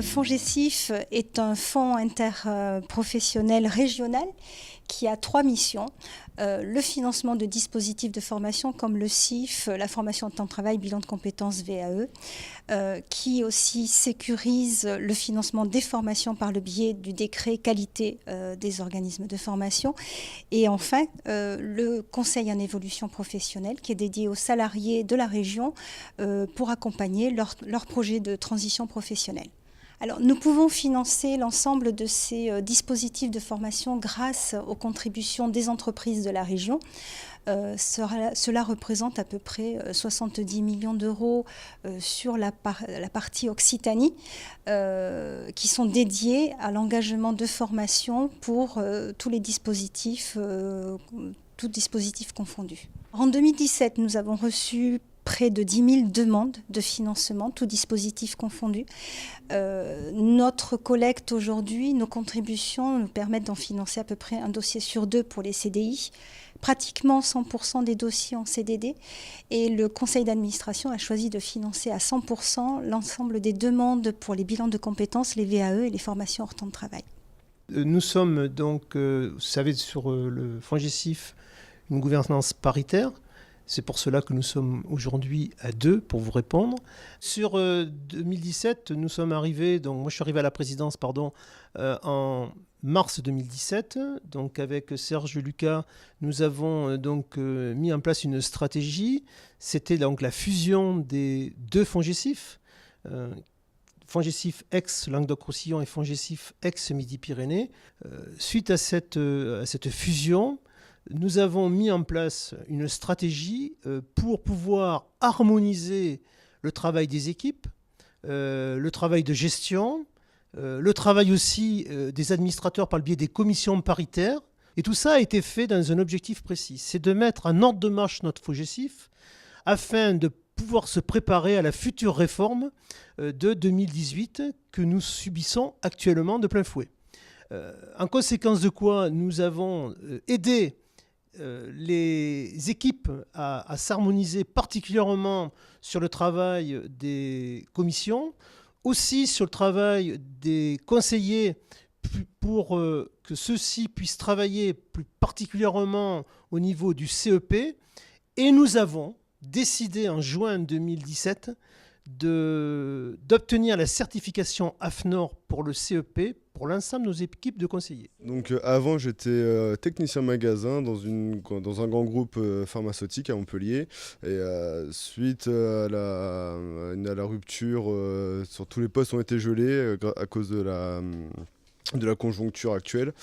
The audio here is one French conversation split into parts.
FONGECIF est un fonds interprofessionnel régional qui a 3 missions. Le financement de dispositifs de formation comme le CIF, la formation de temps de travail, bilan de compétences VAE, qui aussi sécurise le financement des formations par le biais du décret qualité des organismes de formation. Et enfin, le conseil en évolution professionnelle qui est dédié aux salariés de la région pour accompagner leur projet de transition professionnelle. Alors, nous pouvons financer l'ensemble de ces dispositifs de formation grâce aux contributions des entreprises de la région. Cela représente à peu près 70 millions d'euros sur la partie Occitanie qui sont dédiés à l'engagement de formation pour tous les dispositifs, tous dispositifs confondus. En 2017, nous avons reçu près de 10 000 demandes de financement, tous dispositifs confondus. Notre collecte aujourd'hui, nos contributions nous permettent d'en financer à peu près un dossier sur 2 pour les CDI, pratiquement 100% des dossiers en CDD. Et le conseil d'administration a choisi de financer à 100% l'ensemble des demandes pour les bilans de compétences, les VAE et les formations hors temps de travail. Nous sommes donc, vous savez, sur le FONGECIF, une gouvernance paritaire. C'est pour cela que nous sommes aujourd'hui à 2 pour vous répondre. Sur 2017, nous sommes arrivés, donc moi je suis arrivé à la présidence en mars 2017. Donc avec Serge Lucas, nous avons donc mis en place une stratégie. C'était donc la fusion des 2 FONGECIF. FONGECIF ex-Languedoc-Roussillon et FONGECIF ex-Midi-Pyrénées. Suite à cette fusion, nous avons mis en place une stratégie pour pouvoir harmoniser le travail des équipes, le travail de gestion, le travail aussi des administrateurs par le biais des commissions paritaires. Et tout ça a été fait dans un objectif précis, c'est de mettre en ordre de marche notre FONGECIF afin de pouvoir se préparer à la future réforme de 2018 que nous subissons actuellement de plein fouet. En conséquence de quoi nous avons aidé les équipes à s'harmoniser particulièrement sur le travail des commissions, aussi sur le travail des conseillers pour que ceux-ci puissent travailler plus particulièrement au niveau du CEP. Et nous avons décidé en juin 2017 d'obtenir la certification AFNOR pour le CEP pour l'ensemble de nos équipes de conseillers. Donc avant j'étais technicien magasin dans un grand groupe pharmaceutique à Montpellier et suite à la rupture, sur tous les postes ont été gelés à cause de la conjoncture actuelle,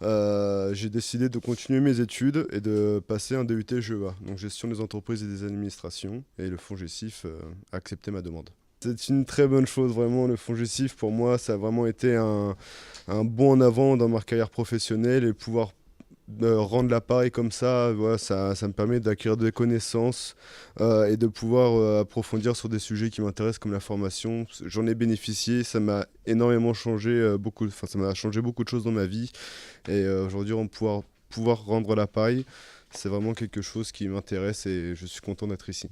j'ai décidé de continuer mes études et de passer un DUT GEA, donc gestion des entreprises et des administrations, et le FONGECIF a accepté ma demande. C'est une très bonne chose, vraiment, le FONGECIF, pour moi, ça a vraiment été un bond en avant dans ma carrière professionnelle et pouvoir rendre l'appareil comme ça, voilà, ça me permet d'acquérir des connaissances et de pouvoir approfondir sur des sujets qui m'intéressent comme la formation. J'en ai bénéficié, ça m'a énormément changé, ça m'a changé beaucoup de choses dans ma vie et aujourd'hui pouvoir rendre l'appareil, c'est vraiment quelque chose qui m'intéresse et je suis content d'être ici.